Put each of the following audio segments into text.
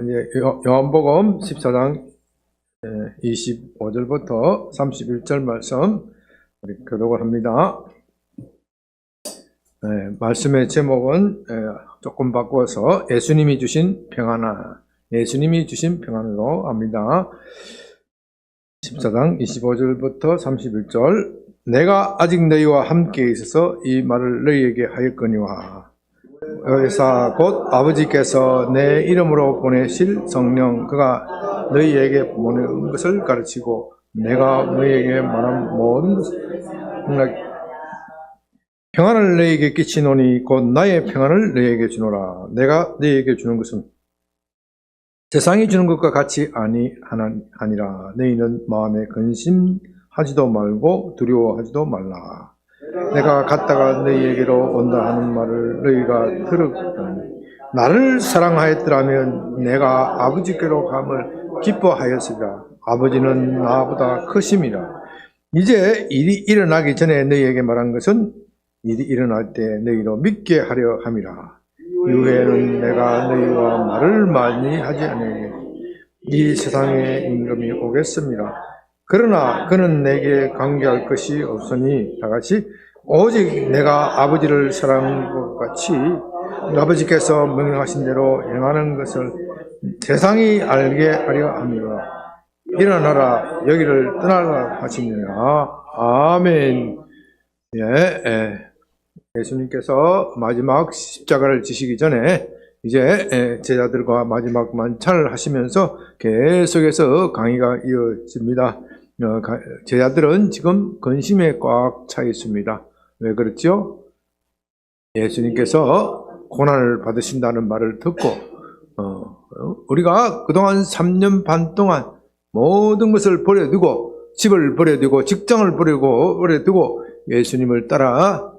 이제 요한복음 14장 25절부터 31절 말씀 우리 교독을 합니다. 말씀의 제목은 조금 바꿔서 예수님이 주신 평안으로 합니다. 14장 25절부터 31절. 내가 아직 너희와 함께 있어서 이 말을 너희에게 하였거니와 의사 곧 아버지께서 내 이름으로 보내실 성령 그가 너희에게 보내는 것을 가르치고 내가 너희에게 말한 모든 것을 평안을 너희에게 끼치노니 곧 나의 평안을 너희에게 주노라. 내가 너희에게 주는 것은 세상이 주는 것과 같이 아니라 너희는 마음에 근심하지도 말고 두려워하지도 말라. 내가 갔다가 너희에게로 온다 하는 말을 너희가 들었거니 나를 사랑하였더라면 내가 아버지께로 감을 기뻐하였으리라. 아버지는 나보다 크심이라. 이제 일이 일어나기 전에 너희에게 말한 것은 일이 일어날 때 너희로 믿게 하려 함이라. 이후에는 내가 너희와 말을 많이 하지 아니하니 이 세상에 임금이 오겠습니다. 그러나 그는 내게 관계할 것이 없으니 다같이 오직 내가 아버지를 사랑한 것 같이 아버지께서 명령하신 대로 행하는 것을 세상이 알게 하려 함이라. 일어나라 여기를 떠나라 하시니라. 아멘. 예수님께서 마지막 십자가를 지시기 전에 이제 제자들과 마지막 만찬을 하시면서 계속해서 강의가 이어집니다. 제자들은 지금 근심에 꽉 차 있습니다. 왜 그렇죠? 예수님께서 고난을 받으신다는 말을 듣고 우리가 그동안 3년 반 동안 모든 것을 버려두고 집을 버려두고 직장을 버려두고 예수님을 따라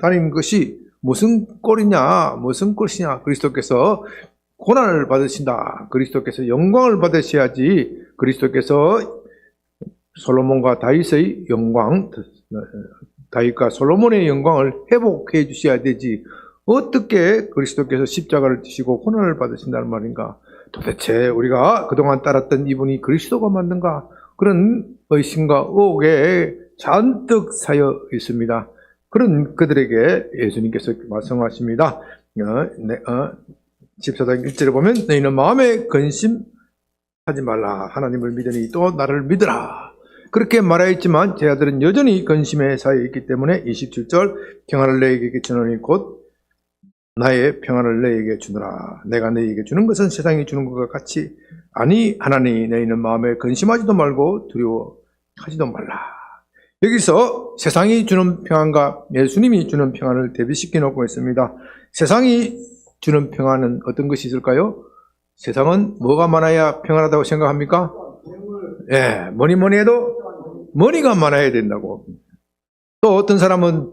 다닌 것이 무슨 꼴이냐 무슨 꼴이냐. 그리스도께서 고난을 받으신다. 그리스도께서 영광을 받으셔야지. 그리스도께서 솔로몬과 다윗의 영광, 다윗과 솔로몬의 영광을 회복해 주셔야 되지. 어떻게 그리스도께서 십자가를 지시고 고난을 받으신다는 말인가? 도대체 우리가 그동안 따랐던 이분이 그리스도가 맞는가? 그런 의심과 의혹에 잔뜩 쌓여 있습니다. 그런 그들에게 예수님께서 말씀하십니다. 14장 1절에 보면 너희는 마음에 근심하지 말라. 하나님을 믿으니 또 나를 믿으라. 그렇게 말하였지만 제자들은 여전히 근심에 쌓여 있기 때문에 27절 평안을 너희에게 주노니 곧 나의 평안을 너희에게 주노라. 내가 너희에게 주는 것은 세상이 주는 것과 같이 아니하나니 너희는 마음에 근심하지도 말고 두려워하지도 말라. 여기서 세상이 주는 평안과 예수님이 주는 평안을 대비시켜 놓고 있습니다. 세상이 주는 평안은 어떤 것이 있을까요? 세상은 뭐가 많아야 평안하다고 생각합니까? 뭐니 해도 머니가 많아야 된다고. 또 어떤 사람은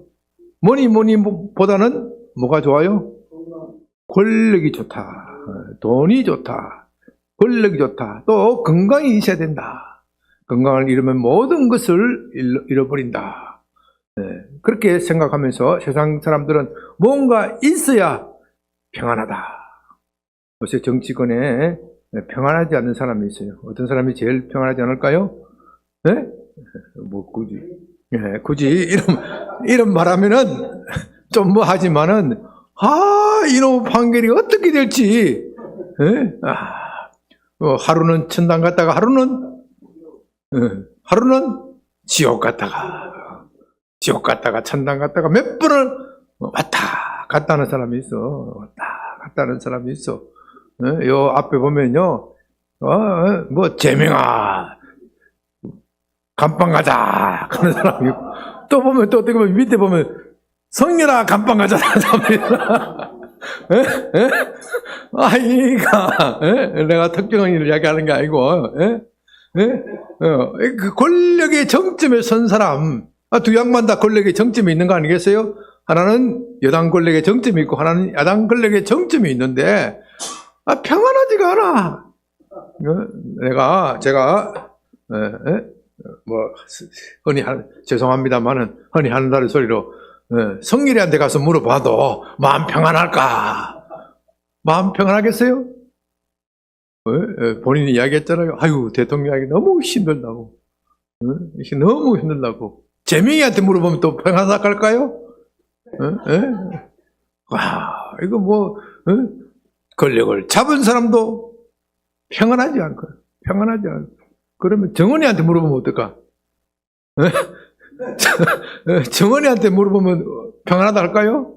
머니보다는 뭐가 좋아요? 권력이 좋다. 돈이 좋다. 권력이 좋다. 또 건강이 있어야 된다. 건강을 잃으면 모든 것을 잃어버린다. 그렇게 생각하면서 세상 사람들은 뭔가 있어야 평안하다. 요새 정치권에 평안하지 않는 사람이 있어요. 어떤 사람이 제일 평안하지 않을까요? 굳이 이런 말하면은 좀 뭐 하지만은 이놈 판결이 어떻게 될지 하루는 천당 갔다가 하루는 지옥 갔다가 천당 갔다가 몇 번을 왔다 갔다 하는 사람이 있어. 요 앞에 보면요, 뭐 제명아 감방 가자 그런 사람이 있고, 또 보면 또 어떻게 보면 밑에 보면 성렬아 감방 가자 하는 사람이 있어. 내가 특정한 일을 이야기하는 게 아니고, 그 권력의 정점에 선 사람, 두 양반 다 권력의 정점이 있는 거 아니겠어요? 하나는 여당 권력의 정점이 있고 하나는 야당 권력의 정점이 있는데 평안하지가 않아. 제가 죄송합니다만은 흔히 한다는 소리로 성길이한테 가서 물어봐도 마음 평안할까? 마음 평안하겠어요? 본인이 이야기했잖아요. 아유, 대통령이 너무 힘들다고. 너무 힘들다고. 재명이한테 물어보면 또 평안하다 할까요? 와, 이거 뭐, 권력을 잡은 사람도 평안하지 않고, 평안하지 않고. 그러면 정원이한테 물어보면 어떨까? 정원이한테 물어보면 평안하다 할까요?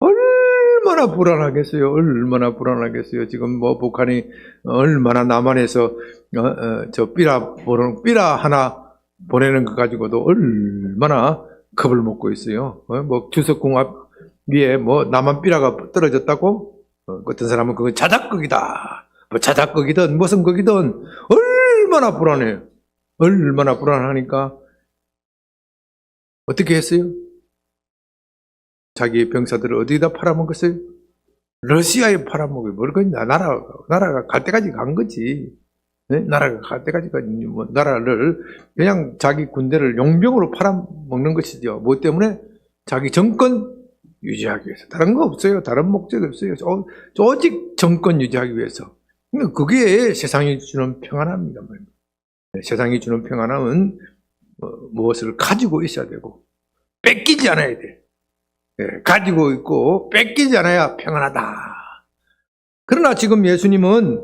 얼마나 불안하겠어요. 얼마나 불안하겠어요. 지금 뭐 북한이 얼마나 남한에서 저 삐라 하나 보내는 것 가지고도 얼마나 겁을 먹고 있어요. 뭐 주석궁 앞 위에 뭐 남한 삐라가 떨어졌다고? 어떤 사람은 그건 자작극이다. 뭐 자작극이든 무슨 극이든 얼마나 불안해요. 얼마나 불안하니까 어떻게 했어요? 자기 병사들을 어디다 팔아먹었어요? 러시아에 팔아먹어요. 모르겠냐. 나라가 갈 때까지 간 거지. 네? 나라가 갈 때까지 뭐 나라를 그냥 자기 군대를 용병으로 팔아먹는 것이죠. 뭐 때문에? 자기 정권 유지하기 위해서. 다른 거 없어요. 다른 목적이 없어요. 오직 정권 유지하기 위해서. 그게 세상이 주는 평안함입니다. 세상이 주는 평안함은 무엇을 가지고 있어야 되고 뺏기지 않아야 돼. 가지고 있고 뺏기지 않아야 평안하다. 그러나 지금 예수님은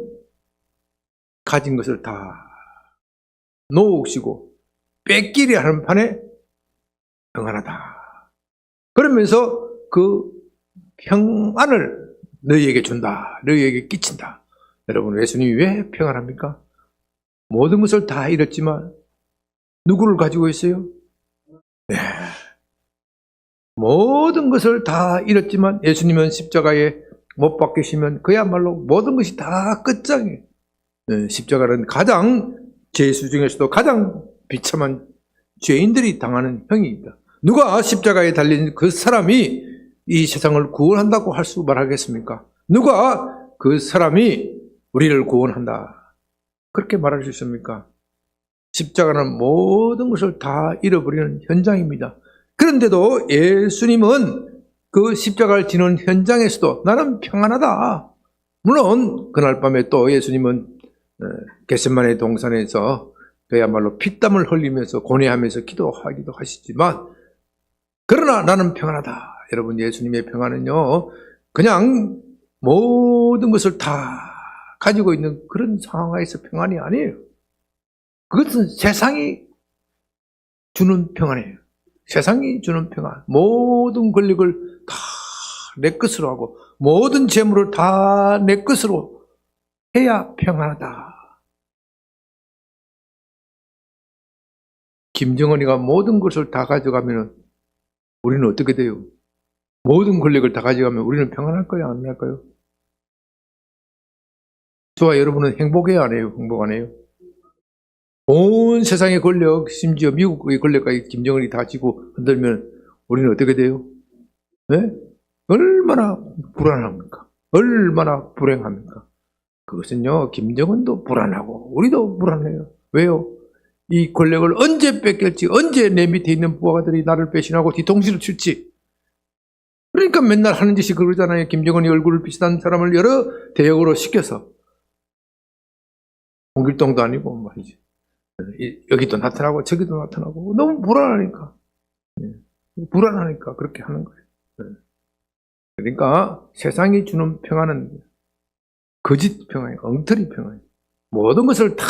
가진 것을 다 놓으시고 뺏기려 하는 판에 평안하다. 그러면서 그 평안을 너희에게 준다. 너희에게 끼친다. 여러분, 예수님이 왜 평안합니까? 모든 것을 다 잃었지만 누구를 가지고 있어요? 네. 모든 것을 다 잃었지만 예수님은 십자가에 못 박히시면 그야말로 모든 것이 다 끝장이에요. 네, 십자가는 가장 죄수 중에서도 가장 비참한 죄인들이 당하는 형입니다. 누가 십자가에 달린 그 사람이 이 세상을 구원한다고 할 수 말하겠습니까? 누가 그 사람이 우리를 구원한다 그렇게 말할 수 있습니까? 십자가는 모든 것을 다 잃어버리는 현장입니다. 그런데도 예수님은 그 십자가를 지는 현장에서도 나는 평안하다. 물론 그날 밤에 또 예수님은 겟세마네 동산에서 그야말로 피땀을 흘리면서 고뇌하면서 기도하기도 하시지만 그러나 나는 평안하다. 여러분, 예수님의 평안은요 그냥 모든 것을 다 가지고 있는 그런 상황에서 평안이 아니에요. 그것은 세상이 주는 평안이에요. 세상이 주는 평안. 모든 권력을 다 내 것으로 하고 모든 재물을 다 내 것으로 해야 평안하다. 김정은이가 모든 것을 다 가져가면 우리는 어떻게 돼요? 모든 권력을 다 가져가면 우리는 평안할까요? 안 할까요? 저와 여러분은 행복해야 안 해요? 행복 안 해요? 온 세상의 권력, 심지어 미국의 권력까지 김정은이 다 쥐고 흔들면 우리는 어떻게 돼요? 네? 얼마나 불안합니까? 얼마나 불행합니까? 그것은요, 김정은도 불안하고 우리도 불안해요. 왜요? 이 권력을 언제 뺏길지, 언제 내 밑에 있는 부하들이 나를 배신하고 뒤통수를 칠지. 그러니까 맨날 하는 짓이 그러잖아요. 김정은이 얼굴을 비슷한 사람을 여러 대역으로 시켜서 홍길동도 아니고 말이지. 여기도 나타나고 저기도 나타나고 너무 불안하니까 그렇게 하는 거예요. 그러니까 세상이 주는 평안은 거짓 평안이에요. 엉터리 평안이에요. 모든 것을 다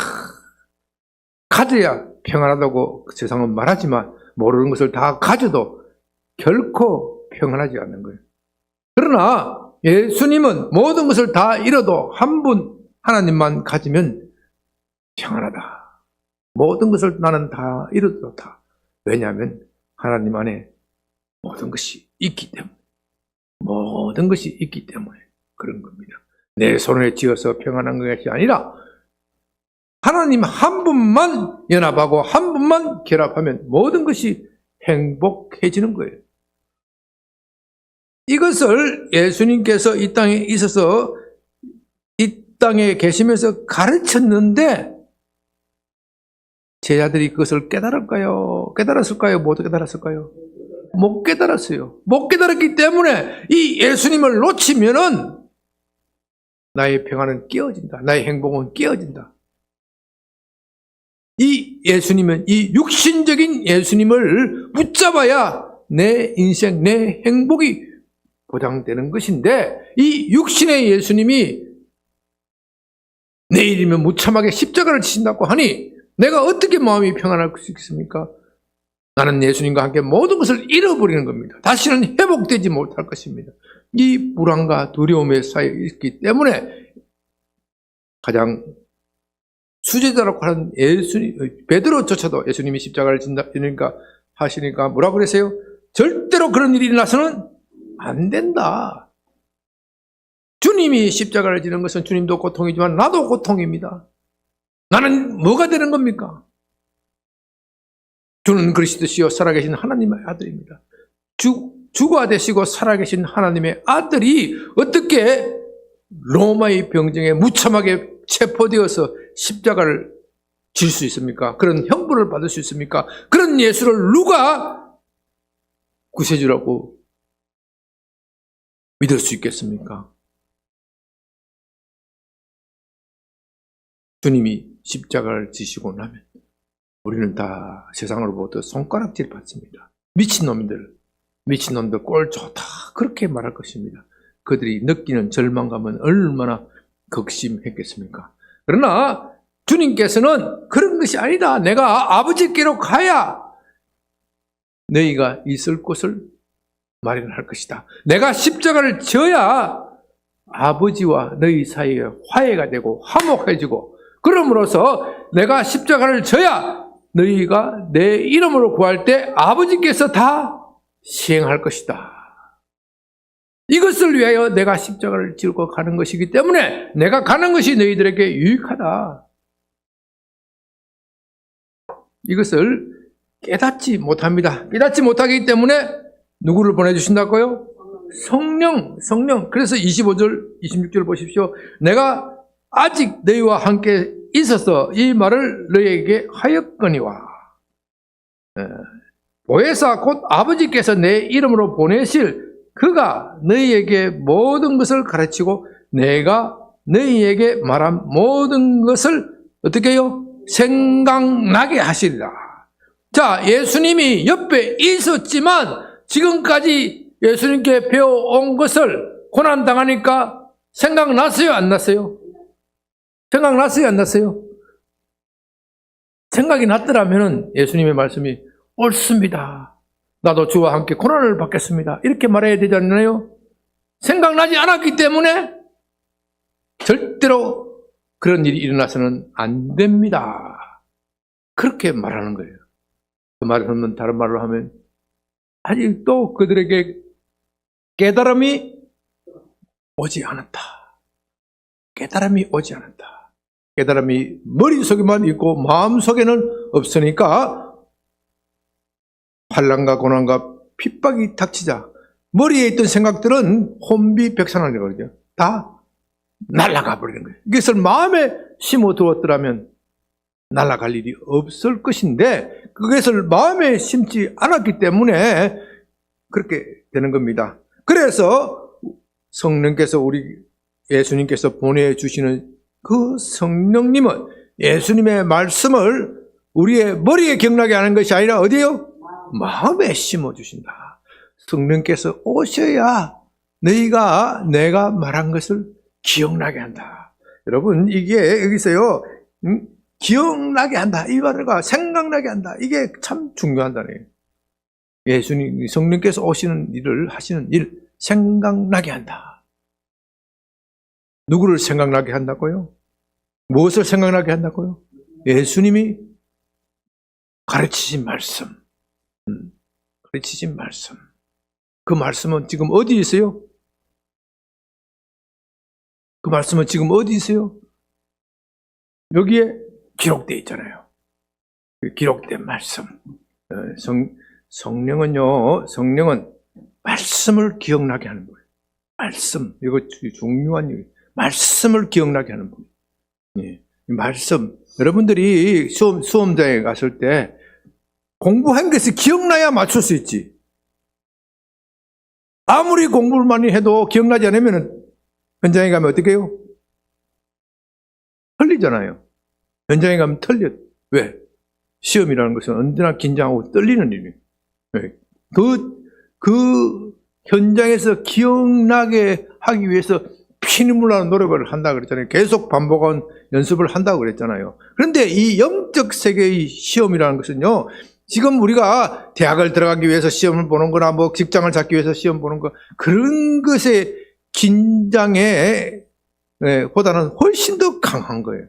가져야 평안하다고 세상은 말하지만 모르는 것을 다 가져도 결코 평안하지 않는 거예요. 그러나 예수님은 모든 것을 다 잃어도 한 분 하나님만 가지면 평안하다. 모든 것을 나는 다 잃어도 다. 왜냐하면 하나님 안에 모든 것이 있기 때문에. 모든 것이 있기 때문에 그런 겁니다. 내 손에 쥐어서 평안한 것이 아니라 하나님 한 분만 연합하고 한 분만 결합하면 모든 것이 행복해지는 거예요. 이것을 예수님께서 이 땅에 있어서 이 땅에 계시면서 가르쳤는데 제자들이 그것을 깨달을까요? 깨달았을까요? 못 깨달았을까요? 못 깨달았어요. 못 깨달았기 때문에 이 예수님을 놓치면은 나의 평안은 깨어진다. 나의 행복은 깨어진다. 이 예수님은, 이 육신적인 예수님을 붙잡아야 내 인생, 내 행복이 보장되는 것인데, 이 육신의 예수님이 내일이면 무참하게 십자가를 지신다고 하니 내가 어떻게 마음이 평안할 수 있겠습니까? 나는 예수님과 함께 모든 것을 잃어버리는 겁니다. 다시는 회복되지 못할 것입니다. 이 불안과 두려움에 쌓여 있기 때문에 가장 수제자라고 하는 베드로조차도 예수님이 십자가를 진다 그러니까 하시니까 뭐라고 그랬어요? 절대로 그런 일이 일어나서는 안 된다. 주님이 십자가를 지는 것은 주님도 고통이지만 나도 고통입니다. 나는 뭐가 되는 겁니까? 주는 그리스도시요 살아계신 하나님의 아들입니다. 주가 되시고 살아계신 하나님의 아들이 어떻게 로마의 병정에 무참하게 체포되어서 십자가를 질 수 있습니까? 그런 형벌을 받을 수 있습니까? 그런 예수를 누가 구세주라고 믿을 수 있겠습니까? 주님이 십자가를 지시고 나면 우리는 다 세상으로부터 손가락질 받습니다. 미친놈들 꼴 좋다 그렇게 말할 것입니다. 그들이 느끼는 절망감은 얼마나 극심했겠습니까? 그러나 주님께서는 그런 것이 아니다. 내가 아버지께로 가야 너희가 있을 곳을 마련할 것이다. 내가 십자가를 져야 아버지와 너희 사이에 화해가 되고 화목해지고, 그러므로서 내가 십자가를 져야 너희가 내 이름으로 구할 때 아버지께서 다 시행할 것이다. 이것을 위하여 내가 십자가를 지고 가는 것이기 때문에 내가 가는 것이 너희들에게 유익하다. 이것을 깨닫지 못합니다. 깨닫지 못하기 때문에 누구를 보내주신다고요? 성령. 그래서 25절, 26절 보십시오. 내가 아직 너희와 함께 있어서 이 말을 너희에게 하였거니와. 보혜사 곧 아버지께서 내 이름으로 보내실 그가 너희에게 모든 것을 가르치고 내가 너희에게 말한 모든 것을 어떻게 해요? 생각나게 하시리라. 자, 예수님이 옆에 있었지만 지금까지 예수님께 배워온 것을 고난당하니까 생각났어요? 안 났어요? 생각났어요? 안 났어요? 생각이 났더라면 예수님의 말씀이 옳습니다. 나도 주와 함께 고난을 받겠습니다. 이렇게 말해야 되지 않나요? 생각나지 않았기 때문에 절대로 그런 일이 일어나서는 안 됩니다. 그렇게 말하는 거예요. 그 말은 다른 말로 하면 아직도 그들에게 깨달음이 오지 않았다. 깨달음이 오지 않았다. 깨달음이 머릿속에만 있고 마음속에는 없으니까 환난과 고난과 핍박이 닥치자 머리에 있던 생각들은 혼비백산하거든요. 다 날아가 버리는 거예요. 이것을 마음에 심어두었더라면 날아갈 일이 없을 것인데 그것을 마음에 심지 않았기 때문에 그렇게 되는 겁니다. 그래서 성령께서 우리 예수님께서 보내주시는 그 성령님은 예수님의 말씀을 우리의 머리에 기억나게 하는 것이 아니라 어디에요? 마음에 심어주신다. 성령께서 오셔야 너희가 내가 말한 것을 기억나게 한다. 여러분 이게 여기서요 기억나게 한다. 이 말과 생각나게 한다. 이게 참 중요하다네. 예수님 성령께서 오시는 일을 하시는 일 생각나게 한다. 누구를 생각나게 한다고요? 무엇을 생각나게 한다고요? 예수님이 가르치신 말씀. 가르치신 말씀. 그 말씀은 지금 어디 있어요? 그 말씀은 지금 어디 있어요? 여기에 기록되어 있잖아요. 기록된 말씀. 성령은 말씀을 기억나게 하는 거예요. 말씀. 이거 중요한 얘기예요. 말씀을 기억나게 하는 분. 예. 말씀. 여러분들이 수험장에 갔을 때 공부한 것이 기억나야 맞출 수 있지. 아무리 공부를 많이 해도 기억나지 않으면 현장에 가면 어떻게 해요? 틀리잖아요. 현장에 가면 틀려. 왜? 시험이라는 것은 언제나 긴장하고 떨리는 일이에요. 네. 그 현장에서 기억나게 하기 위해서 피눈물 나는 노력을 한다고 그랬잖아요. 계속 반복한 연습을 한다고 그랬잖아요. 그런데 이 영적 세계의 시험이라는 것은요, 지금 우리가 대학을 들어가기 위해서 시험을 보는 거나 뭐 직장을 잡기 위해서 시험 보는 거, 그런 것의 긴장에 보다는 훨씬 더 강한 거예요.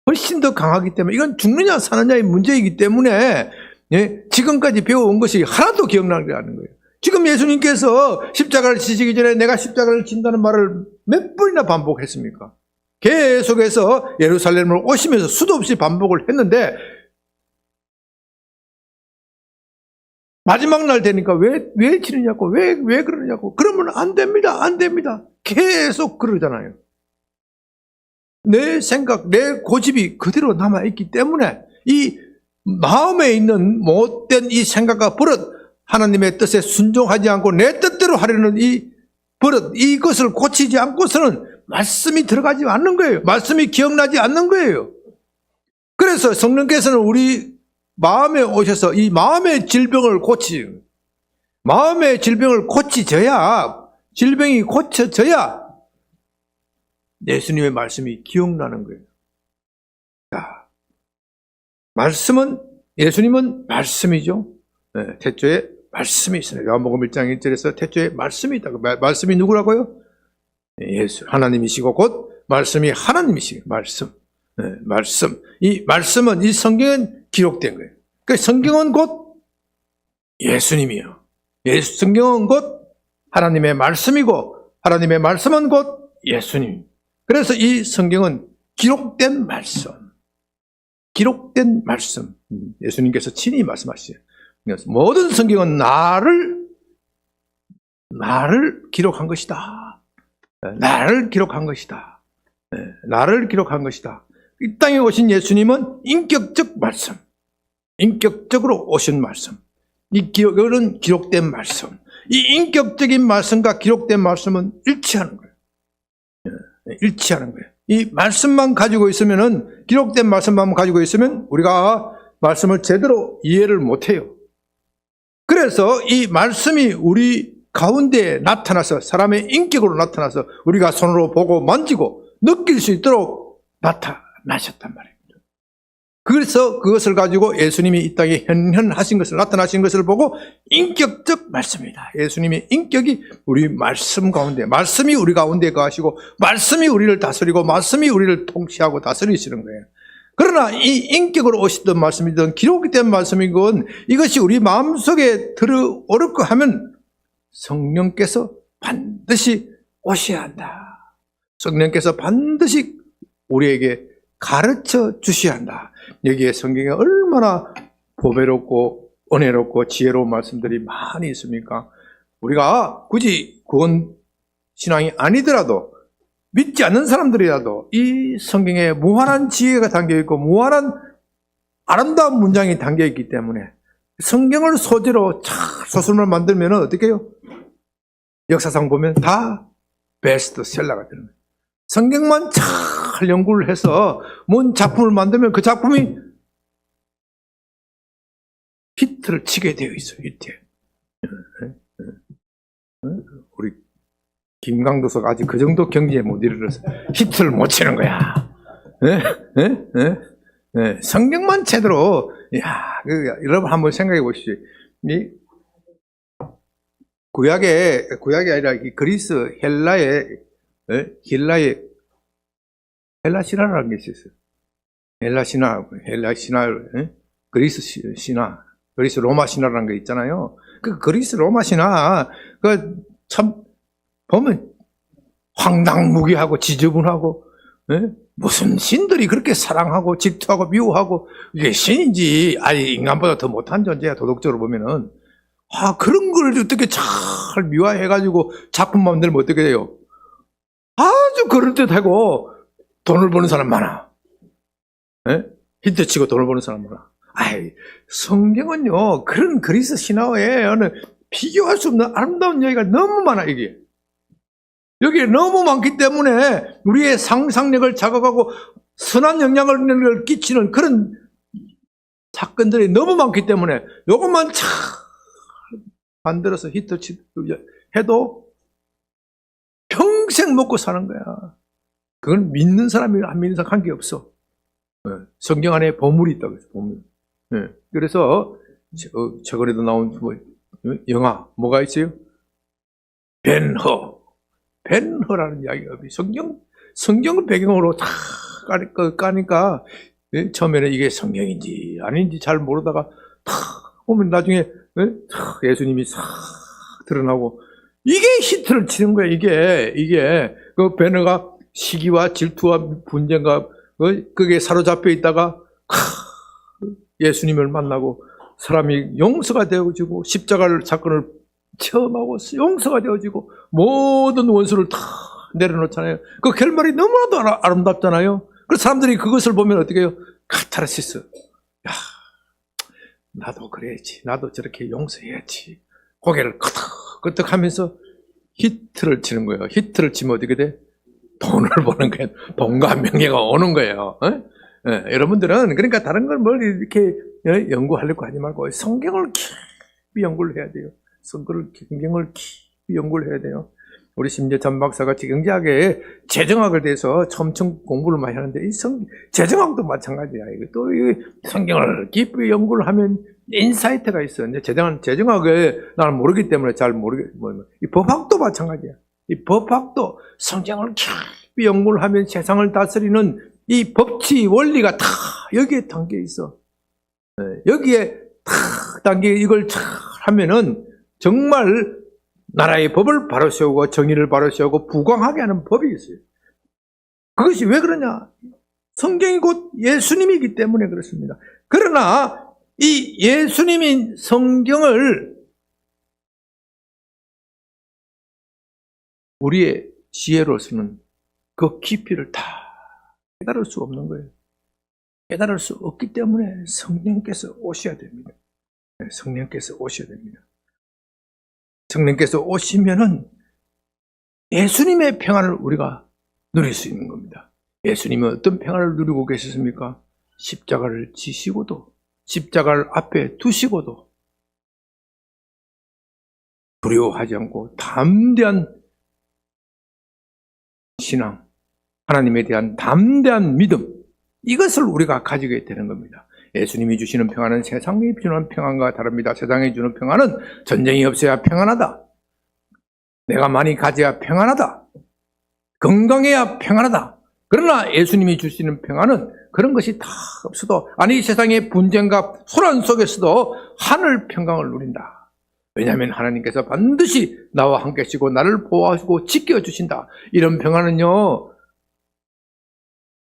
훨씬 더 강하기 때문에 이건 죽느냐 사느냐의 문제이기 때문에 지금까지 배워온 것이 하나도 기억나지 않는 거예요. 지금 예수님께서 십자가를 지시기 전에 내가 십자가를 진다는 말을 몇 번이나 반복했습니까? 계속해서 예루살렘을 오시면서 수도 없이 반복을 했는데 마지막 날 되니까 왜 치느냐고, 왜 그러냐고, 그러면 안 됩니다. 계속 그러잖아요. 내 생각, 내 고집이 그대로 남아있기 때문에 이 마음에 있는 못된 이 생각과 버릇, 하나님의 뜻에 순종하지 않고 내 뜻대로 하려는 이 버릇, 이것을 고치지 않고서는 말씀이 들어가지 않는 거예요. 말씀이 기억나지 않는 거예요. 그래서 성령께서는 우리 마음에 오셔서 이 마음의 질병을 마음의 질병을 고치져야, 질병이 고쳐져야 예수님의 말씀이 기억나는 거예요. 자, 예수님은 말씀이죠. 네, 태초에 말씀이 있어요. 요한복음 1장 1절에서 태초에 말씀이 있다고. 말씀이 누구라고요? 예수, 하나님이시고 곧 말씀이 하나님이시고 말씀. 네, 말씀. 이 말씀은, 이 성경은 기록된 거예요. 그러니까 성경은 곧 예수님이요. 성경은 곧 하나님의 말씀이고 하나님의 말씀은 곧 예수님. 그래서 이 성경은 기록된 말씀. 기록된 말씀. 예수님께서 친히 말씀하시죠. 모든 성경은 나를 기록한 것이다. 나를 기록한 것이다. 나를 기록한 것이다. 이 땅에 오신 예수님은 인격적 말씀. 인격적으로 오신 말씀. 이거는 기록된 말씀. 이 인격적인 말씀과 기록된 말씀은 일치하는 거예요. 일치하는 거예요. 이 말씀만 가지고 있으면은, 기록된 말씀만 가지고 있으면 우리가 말씀을 제대로 이해를 못해요. 그래서 이 말씀이 우리 가운데에 나타나서, 사람의 인격으로 나타나서 우리가 손으로 보고 만지고 느낄 수 있도록 나타나셨단 말이에요. 그래서 그것을 가지고 예수님이 이 땅에 현현하신 것을, 나타나신 것을 보고 인격적 말씀이다. 예수님의 인격이 우리 말씀 가운데, 말씀이 우리 가운데 거하시고 말씀이 우리를 다스리고 말씀이 우리를 통치하고 다스리시는 거예요. 그러나 이 인격으로 오시던 말씀이든 기록이 된 말씀이건 이것이 우리 마음속에 들어오를 거 하면 성령께서 반드시 오셔야 한다. 성령께서 반드시 우리에게 가르쳐 주셔야 한다. 여기에 성경에 얼마나 보배롭고 은혜롭고 지혜로운 말씀들이 많이 있습니까? 우리가 굳이 구원 신앙이 아니더라도, 믿지 않는 사람들이라도 이 성경에 무한한 지혜가 담겨있고 무한한 아름다운 문장이 담겨있기 때문에 성경을 소재로 소설을 만들면 어떻게 해요? 역사상 보면 다 베스트셀러가 되는 거예요. 성경만 잘 연구를 해서 뭔 작품을 만들면 그 작품이 히트를 치게 되어 있어요. 히트. 우리 김강도석 아직 그 정도 경지에 못 이르러서 히트를 못 치는 거야. 성경만 제대로, 여러분 한번 생각해 보시죠. 이 구약이 아니라 그리스 헬라의 헬라신화라는 게 있었어요. 헬라신화, 그리스 신화, 그리스 로마 신화라는 게 있잖아요. 그 그리스 로마 신화, 참 보면 황당무계하고 지저분하고, 무슨 신들이 그렇게 사랑하고 질투하고 미워하고, 이게 신인지 아니 인간보다 더 못한 존재야. 도덕적으로 보면은 그런 걸 어떻게 잘 미화해가지고 작품 만들면 어떻게 돼요? 아주 그럴듯하고 돈을 버는 사람 많아. 히트치고 돈을 버는 사람 많아. 성경은요, 그런 그리스 신화에 비교할 수 없는 아름다운 이야기가 너무 많아, 이게. 여기에 너무 많기 때문에 우리의 상상력을 자극하고 선한 영향을 끼치는 그런 사건들이 너무 많기 때문에 이것만 잘 만들어서 히트 해도 평생 먹고 사는 거야. 그건 믿는 사람이 안 믿는 사람 관계없어. 성경 안에 보물이 있다고 해서 보물. 그래서 최근에도 나온 영화 뭐가 있어요? 벤허라는 이야기가 성경을 배경으로 다 까니까 처음에는 이게 성경인지 아닌지 잘 모르다가 탁 보면 나중에 예수님이 싹 드러나고 이게 히트를 치는 거야. 이게 그 벤허가 시기와 질투와 분쟁과 그게 사로잡혀 있다가 예수님을 만나고 사람이 용서가 되어지고 십자가를 사건을 체험하고 용서가 되어지고 모든 원수를 다 내려놓잖아요. 그 결말이 너무나도 아름답잖아요. 그래서 사람들이 그것을 보면 어떻게 해요? 카타르시스. 야, 나도 그래야지. 나도 저렇게 용서해야지. 고개를 끄덕끄덕 하면서 히트를 치는 거예요. 히트를 치면 어떻게 돼? 돈을 버는 거예요. 돈과 명예가 오는 거예요. 여러분들은 그러니까 다른 걸 뭘 이렇게 연구하려고 하지 말고 성경을 깊이 연구를 해야 돼요. 성경을 깊이 연구를 해야 돼요. 우리 심지어 전 박사가 경제학에 재정학에 대해서 엄청 공부를 많이 하는데 재정학도 마찬가지야. 또 이 성경을 깊이 연구를 하면 인사이트가 있어. 근데 재정학에 나는 모르기 때문에 잘 이 법학도 마찬가지야. 이 법학도 성경을 깊이 연구를 하면 세상을 다스리는 이 법치 원리가 다 여기에 담겨 있어. 여기에 다 담겨 이걸 잘 하면은 정말 나라의 법을 바로 세우고 정의를 바로 세우고 부강하게 하는 법이 있어요. 그것이 왜 그러냐? 성경이 곧 예수님이기 때문에 그렇습니다. 그러나 이 예수님인 성경을 우리의 지혜로서는 그 깊이를 다 깨달을 수 없는 거예요. 깨달을 수 없기 때문에 성령께서 오셔야 됩니다. 성령께서 오셔야 됩니다. 성령께서 오시면은 예수님의 평안을 우리가 누릴 수 있는 겁니다. 예수님은 어떤 평안을 누리고 계셨습니까? 십자가를 지시고도, 십자가를 앞에 두시고도 두려워하지 않고 담대한 신앙, 하나님에 대한 담대한 믿음, 이것을 우리가 가지게 되는 겁니다. 예수님이 주시는 평안은 세상이 주는 평안과 다릅니다. 세상이 주는 평안은 전쟁이 없어야 평안하다. 내가 많이 가져야 평안하다. 건강해야 평안하다. 그러나 예수님이 주시는 평안은 그런 것이 다 없어도, 아니 세상의 분쟁과 소란 속에서도 하늘 평강을 누린다. 왜냐하면 하나님께서 반드시 나와 함께 하시고 나를 보호하시고 지켜주신다. 이런 평안은요,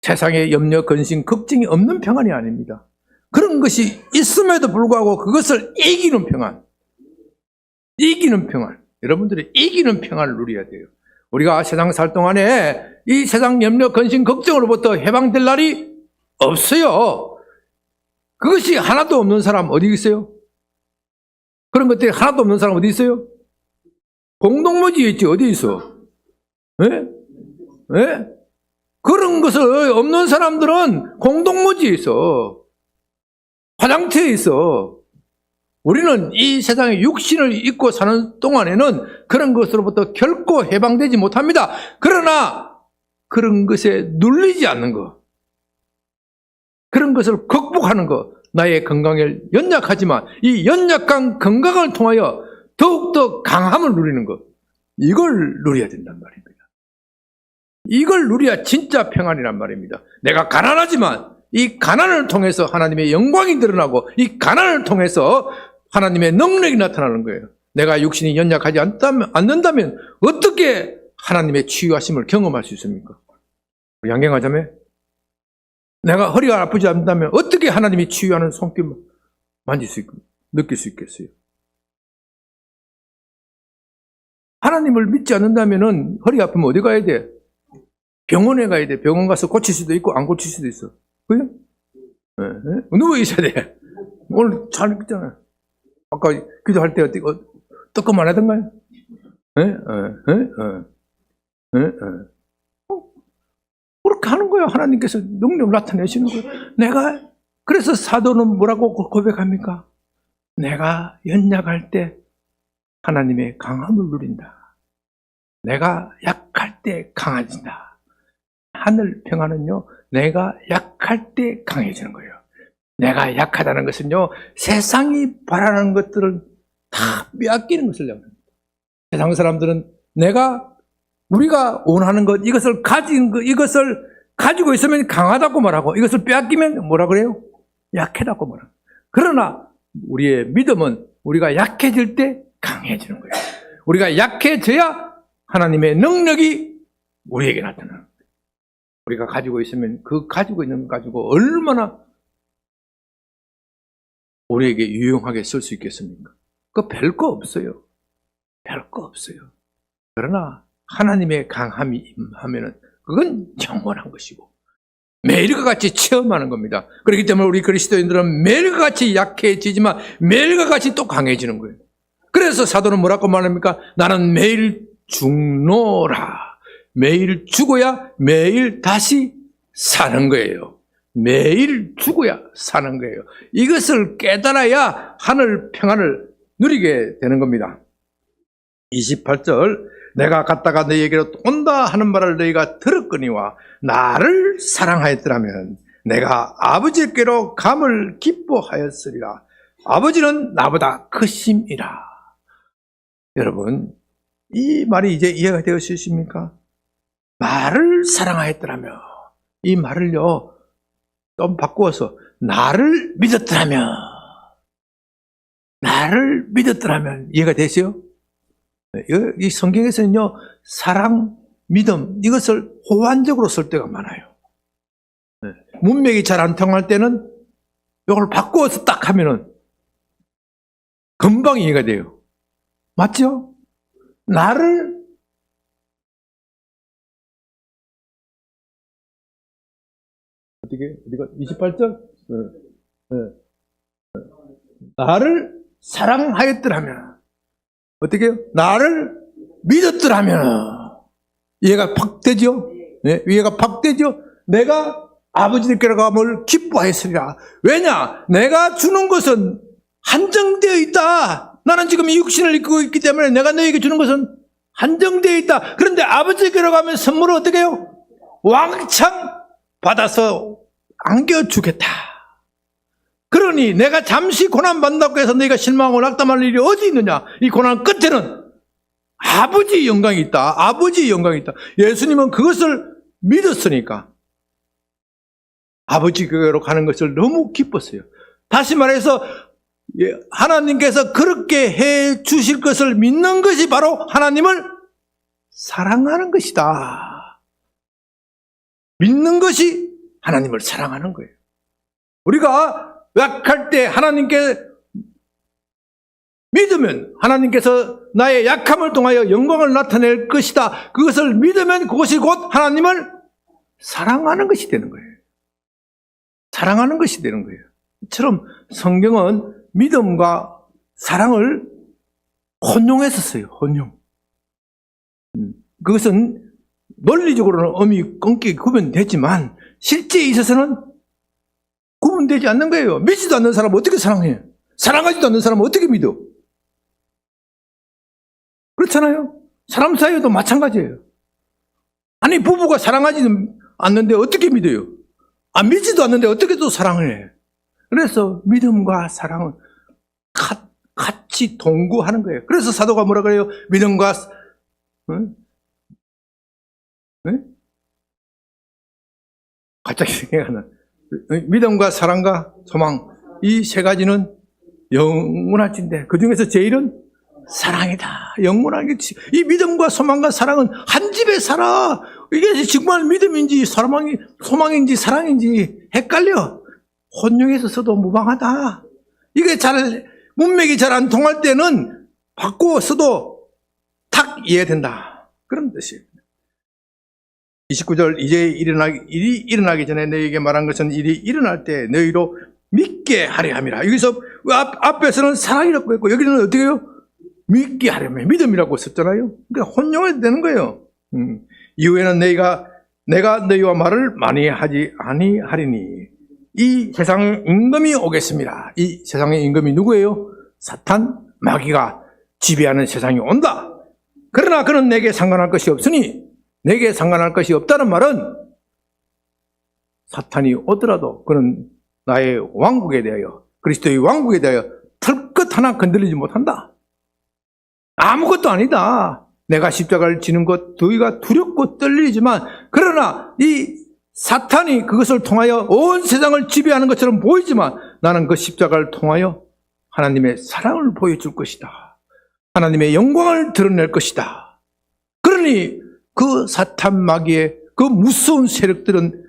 세상에 염려, 근심, 걱정이 없는 평안이 아닙니다. 그런 것이 있음에도 불구하고 그것을 이기는 평안. 이기는 평안. 여러분들이 이기는 평안을 누려야 돼요. 우리가 세상 살 동안에 이 세상 염려, 근심, 걱정으로부터 해방될 날이 없어요. 그것이 하나도 없는 사람 어디 있어요? 그런 것들이 하나도 없는 사람 어디 있어요? 공동묘지에 있지, 어디 있어? 예? 예? 그런 것을 없는 사람들은 공동묘지에 있어. 화장터에 있어. 우리는 이 세상에 육신을 입고 사는 동안에는 그런 것으로부터 결코 해방되지 못합니다. 그러나 그런 것에 눌리지 않는 것, 그런 것을 극복하는 것, 나의 건강에 연약하지만 이 연약한 건강을 통하여 더욱더 강함을 누리는 것, 이걸 누려야 된단 말입니다. 이걸 누려야 진짜 평안이란 말입니다. 내가 가난하지만 이 가난을 통해서 하나님의 영광이 드러나고 이 가난을 통해서 하나님의 능력이 나타나는 거예요. 내가 육신이 연약하지 않는다면 어떻게 하나님의 치유하심을 경험할 수 있습니까? 우리 양경하자매, 내가 허리가 아프지 않는다면 어떻게 하나님이 치유하는 손길을 만질 수 있고 느낄 수 있겠어요? 하나님을 믿지 않는다면 허리 아프면 어디 가야 돼? 병원에 가야 돼. 병원 가서 고칠 수도 있고 안 고칠 수도 있어. 그죠? 누워 있어야 돼. 오늘 잘 믿잖아. 아까 기도할 때 뜨끔만 하던가요? 그렇게 하는 거예요. 하나님께서 능력을 나타내시는 거예요. 그래서 사도는 뭐라고 고백합니까? 내가 연약할 때 하나님의 강함을 누린다. 내가 약할 때 강해진다. 하늘 평화는요, 내가 약할 때 강해지는 거예요. 내가 약하다는 것은요, 세상이 바라는 것들을 다 빼앗기는 것을 얘기합니다. 세상 사람들은 우리가 원하는 것, 이것을 가지고 있으면 강하다고 말하고, 이것을 빼앗기면 뭐라 그래요? 약하다고 말하고. 그러나 우리의 믿음은 우리가 약해질 때 강해지는 거예요. 우리가 약해져야 하나님의 능력이 우리에게 나타나는 거예요. 우리가 가지고 있으면 그 가지고 있는 것 가지고 얼마나 우리에게 유용하게 쓸 수 있겠습니까? 그거 별거 없어요. 별거 없어요. 그러나 하나님의 강함이 임하면은 그건 영원한 것이고 매일과 같이 체험하는 겁니다. 그렇기 때문에 우리 그리스도인들은 매일과 같이 약해지지만 매일과 같이 또 강해지는 거예요. 그래서 사도는 뭐라고 말합니까? 나는 매일 죽노라. 매일 죽어야 매일 다시 사는 거예요. 매일 죽어야 사는 거예요. 이것을 깨달아야 하늘 평안을 누리게 되는 겁니다. 28절, 내가 갔다가 너희에게로 온다 하는 말을 너희가 들었거니와 나를 사랑하였더라면 내가 아버지께로 감을 기뻐하였으리라. 아버지는 나보다 크심이라. 여러분, 이 말이 이제 이해가 되었으십니까? 나를 사랑하였더라면, 이 말을요 좀 바꾸어서 나를 믿었더라면 이해가 되세요? 이 성경에서는요, 사랑, 믿음, 이것을 호환적으로 쓸 때가 많아요. 문맥이 잘 안 통할 때는 이걸 바꾸어서 딱 하면은 금방 이해가 돼요. 맞죠? 나를 어디가 28절? 나를 사랑하였더라면 어떻게 해요? 나를 믿었더라면 이해가 팍 되죠? 네, 이해가 팍 되죠? 내가 아버지께로 감을 기뻐하였으리라. 왜냐? 내가 주는 것은 한정되어 있다. 나는 지금 이 육신을 입고 있기 때문에 내가 너에게 주는 것은 한정되어 있다. 그런데 아버지께로 가면 선물을 어떻게 해요? 왕창 받아서 안겨주겠다. 그러니 내가 잠시 고난받는다고 해서 너희가 실망하고 낙담할 일이 어디 있느냐? 이 고난 끝에는 아버지의 영광이 있다. 아버지의 영광이 있다. 예수님은 그것을 믿었으니까 아버지께로 가는 것을 너무 기뻤어요. 다시 말해서 하나님께서 그렇게 해 주실 것을 믿는 것이 바로 하나님을 사랑하는 것이다. 믿는 것이 하나님을 사랑하는 거예요. 우리가 약할 때 하나님께 믿으면 하나님께서 나의 약함을 통하여 영광을 나타낼 것이다. 그것을 믿으면 그것이 곧 하나님을 사랑하는 것이 되는 거예요. 사랑하는 것이 되는 거예요. 이처럼 성경은 믿음과 사랑을 혼용해서 써요. 혼용. 그것은 논리적으로는 의미 끊기게 구분되지만 실제에 있어서는 구분되지 않는 거예요. 믿지도 않는 사람은 어떻게 사랑해? 사랑하지도 않는 사람은 어떻게 믿어? 그렇잖아요. 사람 사이에도 마찬가지예요. 아니 부부가 사랑하지 않는데 어떻게 믿어요? 믿지도 않는데 어떻게 또 사랑을 해? 그래서 믿음과 사랑은 같이 동거하는 거예요. 그래서 사도가 뭐라 그래요? 믿음과 갑자기 생각나. 믿음과 사랑과 소망, 이 세 가지는 영원할진데 그 중에서 제일은 사랑이다. 영원하게. 이 믿음과 소망과 사랑은 한 집에 살아. 이게 정말 믿음인지 소망인지 사랑인지 헷갈려. 혼용해서 써도 무방하다. 이게 문맥이 잘 안 통할 때는 바꾸어 써도 탁 이해된다. 그런 뜻이에요. 29절, 이제 일이 일어나기 전에 너희에게 말한 것은 일이 일어날 때 너희로 믿게 하려 함이라. 여기서 앞에서는 사랑이라고 했고 여기는 어떻게 해요? 믿게 하려 함. 믿음이라고 썼잖아요. 그러니까 혼용해도 되는 거예요. 이후에는 내가 너희와 말을 많이 하지 아니하리니 이 세상의 임금이 오겠습니다. 이 세상의 임금이 누구예요? 사탄, 마귀가 지배하는 세상이 온다. 그러나 그는 내게 상관할 것이 없으니, 내게 상관할 것이 없다는 말은 사탄이 오더라도 그는 나의 왕국에 대하여, 그리스도의 왕국에 대하여 털끝 하나 건드리지 못한다. 아무것도 아니다. 내가 십자가를 지는 것 너희가 두렵고 떨리지만, 그러나 이 사탄이 그것을 통하여 온 세상을 지배하는 것처럼 보이지만 나는 그 십자가를 통하여 하나님의 사랑을 보여줄 것이다. 하나님의 영광을 드러낼 것이다. 그러니 그 사탄 마귀의 그 무서운 세력들은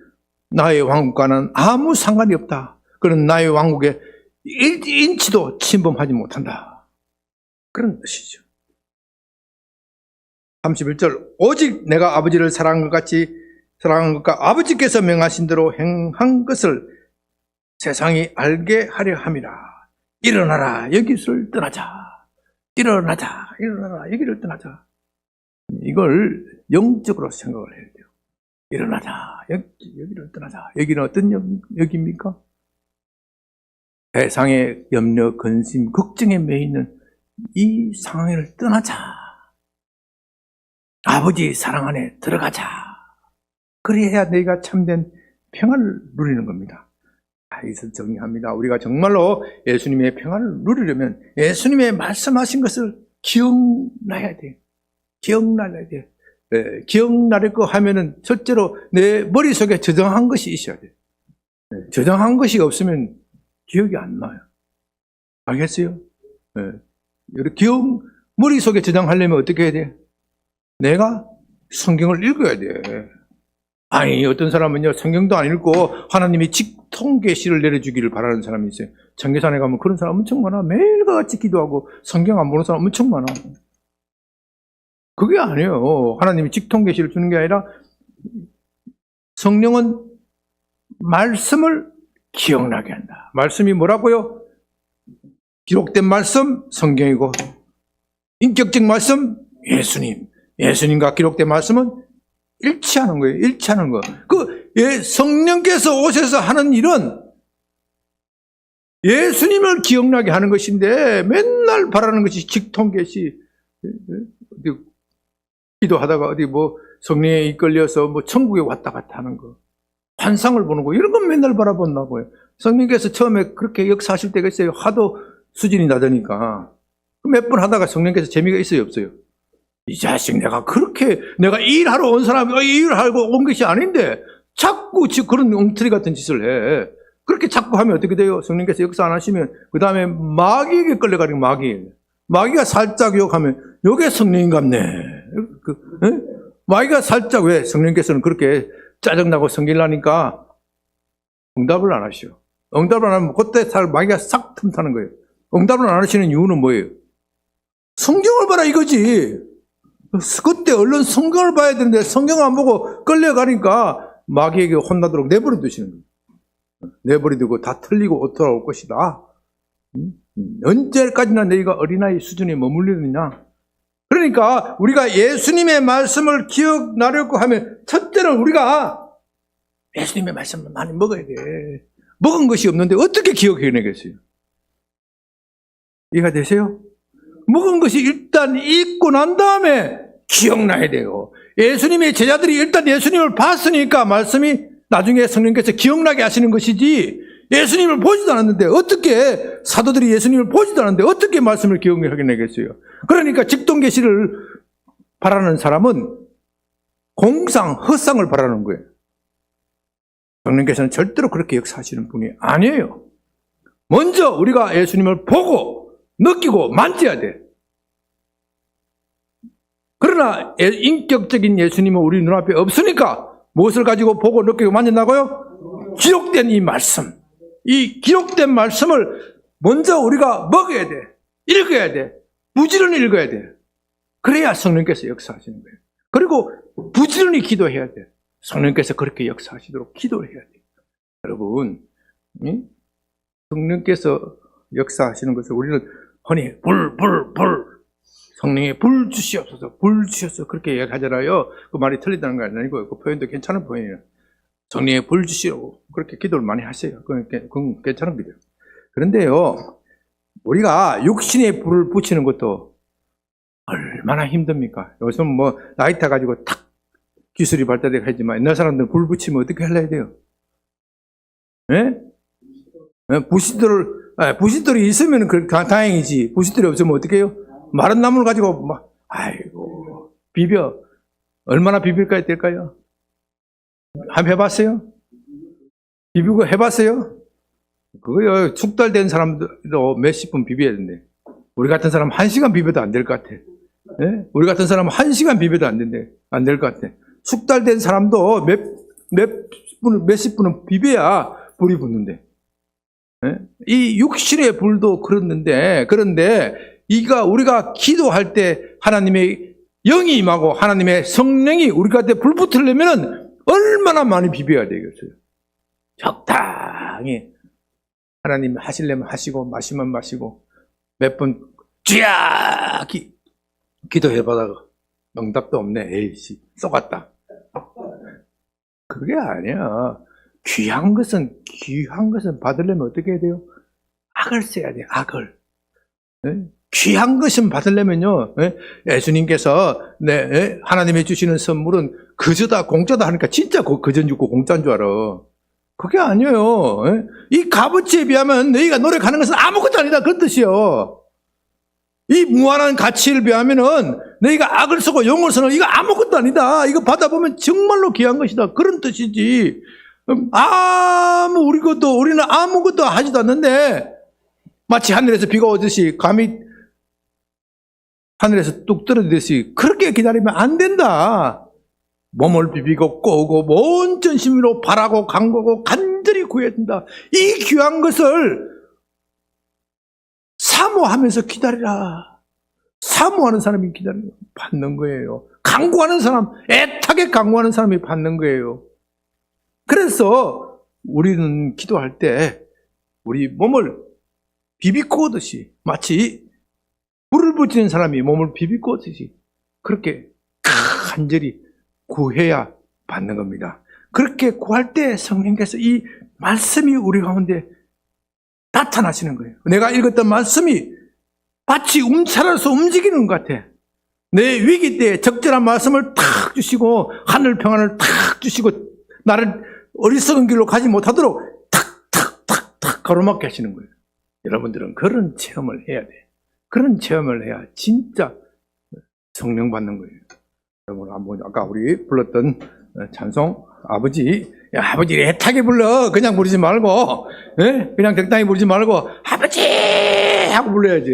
나의 왕국과는 아무 상관이 없다. 그는 나의 왕국에 인치도 침범하지 못한다. 그런 뜻이죠. 31절, 오직 내가 아버지를 사랑한 것과 아버지께서 명하신 대로 행한 것을 세상이 알게 하려 함이라. 일어나라, 여기를 떠나자. 일어나자, 여기를 떠나자. 이걸 영적으로 생각을 해야 돼요. 일어나자, 여기를 떠나자. 여기는 어떤 여기입니까? 세상의 염려, 근심, 걱정에 매이는 이 상황을 떠나자. 아버지 사랑 안에 들어가자. 그래야 너희가 참된 평안을 누리는 겁니다. 여기서 정리합니다. 우리가 정말로 예수님의 평안을 누리려면 예수님의 말씀하신 것을 기억나야 돼요. 기억나야 돼요. 기억나릴 거 하면은 첫째로 내 머릿속에 저장한 것이 있어야 돼요. 저장한 것이 없으면 기억이 안 나요. 알겠어요? 머릿속에 저장하려면 어떻게 해야 돼요? 내가 성경을 읽어야 돼. 아니, 어떤 사람은요, 성경도 안 읽고 하나님이 직통 계시를 내려주기를 바라는 사람이 있어요. 청계산에 가면 그런 사람 엄청 많아. 매일과 같이 기도하고 성경 안 보는 사람 엄청 많아. 그게 아니에요. 하나님이 직통 계시를 주는 게 아니라 성령은 말씀을 기억나게 한다. 말씀이 뭐라고요? 기록된 말씀, 성경이고, 인격적 말씀, 예수님과 기록된 말씀은 일치하는 거예요. 일치하는 거. 성령께서 오셔서 하는 일은 예수님을 기억나게 하는 것인데, 맨날 바라는 것이 직통계시. 기도하다가 성령에 이끌려서 천국에 왔다 갔다 하는 거. 환상을 보는 거. 이런 건 맨날 바라본다고요. 성령께서 처음에 그렇게 역사하실 때가 있어요. 하도 수준이 낮으니까. 몇 번 하다가 성령께서 재미가 있어요, 없어요? 이 자식, 내가 일하러 온 사람이 일하고 온 것이 아닌데, 자꾸 그런 엉터리 같은 짓을 해. 그렇게 자꾸 하면 어떻게 돼요? 성령께서 역사 안 하시면, 그 다음에 마귀에게 끌려가는 마귀가 살짝 욕하면, 요게 성령인 같네. 마귀가 살짝 왜? 성령께서는 그렇게 짜증나고 성질나니까 응답을 안 하시오. 응답을 안 하면 그때 마귀가 싹 틈타는 거예요. 응답을 안 하시는 이유는 뭐예요? 성경을 봐라 이거지. 그때 얼른 성경을 봐야 되는데 성경을 안 보고 끌려가니까 마귀에게 혼나도록 내버려 두시는 거예요. 내버려 두고 다 틀리고 돌아올 것이다. 언제까지나 너희가 어린아이 수준에 머물리느냐. 그러니까 우리가 예수님의 말씀을 기억나려고 하면 첫째는 우리가 예수님의 말씀을 많이 먹어야 돼. 먹은 것이 없는데 어떻게 기억해내겠어요? 이해가 되세요? 먹은 것이 일단 읽고 난 다음에 기억나야 돼요. 예수님의 제자들이 일단 예수님을 봤으니까 말씀이 나중에 성령께서 기억나게 하시는 것이지, 예수님을 보지도 않았는데 어떻게, 사도들이 예수님을 보지도 않았는데 어떻게 말씀을 기억하게 내겠어요? 그러니까 직통계시를 바라는 사람은 헛상을 바라는 거예요. 성령께서는 절대로 그렇게 역사하시는 분이 아니에요. 먼저 우리가 예수님을 보고 느끼고 만져야 돼. 그러나 인격적인 예수님은 우리 눈앞에 없으니까 무엇을 가지고 보고 느끼고 만진다고요? 기록된 이 말씀. 이 기록된 말씀을 먼저 우리가 먹어야 돼. 읽어야 돼. 부지런히 읽어야 돼. 그래야 성령께서 역사하시는 거예요. 그리고 부지런히 기도해야 돼. 성령께서 그렇게 역사하시도록 기도를 해야 돼요. 여러분, 성령께서 역사하시는 것을 우리는 흔히 불 성령의 불 주시옵소서, 불 주시옵소서 그렇게 이야기하잖아요. 그 말이 틀리다는 건 아니고 그 표현도 괜찮은 표현이에요. 성령의 불 주시오 그렇게 기도를 많이 하세요. 그건 괜찮은 기도예요. 그런데요, 우리가 육신의 불을 붙이는 것도 얼마나 힘듭니까? 요즘 뭐 나이 타 가지고 탁 기술이 발달되고 하지만 옛날 사람들은 불 붙이면 어떻게 하려야 돼요? 예? 부싯돌이 있으면 다행이지. 부싯돌이 없으면 어떻게 해요? 마른 나무를 가지고 막 아이고 비벼. 얼마나 비빌까 될까요? 한번 해봤어요? 비비고 해봤어요? 그거요, 숙달된 사람도 몇십 분 비벼야 된대. 우리 같은 사람 1시간 비벼도 안 될 것 같아. 예? 우리 같은 사람은 1시간 비벼도 안 될 것 같아. 숙달된 사람도 몇십 분은 비벼야 불이 붙는데. 예? 이 육신의 불도 그런데 우리가 기도할 때 하나님의 영이 임하고 하나님의 성령이 우리 곁에 불 붙으려면 얼마나 많이 비벼야 되겠어요. 적당히 하나님 하시려면 하시고 마시면 마시고 몇 번 쥐야 기도해보다가 응답도 없네. 에이씨 쏘갔다. 그게 아니야. 귀한 것은 받으려면 어떻게 해야 돼요? 악을 써야 돼요. 악을. 네? 귀한 것은 받으려면요. 네? 예수님께서 하나님이 주시는 선물은 그저다 공짜다 하니까 진짜 그전 주고 공짜인 줄 알아. 그게 아니에요. 네? 이 값어치에 비하면 너희가 노력하는 것은 아무것도 아니다. 그런 뜻이요. 이 무한한 가치를 비하면은 너희가 악을 쓰고 용을 쓰는 이거 아무것도 아니다. 이거 받아보면 정말로 귀한 것이다. 그런 뜻이지. 우리는 아무것도 하지도 않는데 마치 하늘에서 비가 오듯이 감이 하늘에서 뚝 떨어지듯이 그렇게 기다리면 안 된다. 몸을 비비고 꼬고 온 전심으로 바라고 간구하고 간절히 구해야 된다. 이 귀한 것을 사모하면서 기다리라. 사모하는 사람이 받는 거예요. 간구하는 사람, 애타게 간구하는 사람이 받는 거예요. 그래서 우리는 기도할 때 우리 몸을 비비꼬듯이 마치 불을 붙이는 사람이 몸을 비비꼬듯이 그렇게 간절히 구해야 받는 겁니다. 그렇게 구할 때 성령께서 이 말씀이 우리 가운데 나타나시는 거예요. 내가 읽었던 말씀이 마치 움츠러서 움직이는 것 같아. 내 위기 때 적절한 말씀을 탁 주시고 하늘 평안을 탁 주시고 나를 어리석은 길로 가지 못하도록 탁탁탁탁 가로막게 하시는 거예요. 여러분들은 그런 체험을 해야 돼. 그런 체험을 해야 진짜 성령 받는 거예요. 여러분 한번 아까 우리 불렀던 찬송 아버지 애타게 불러. 그냥 부르지 말고 그냥 적당히 부르지 말고 아버지 하고 불러야지.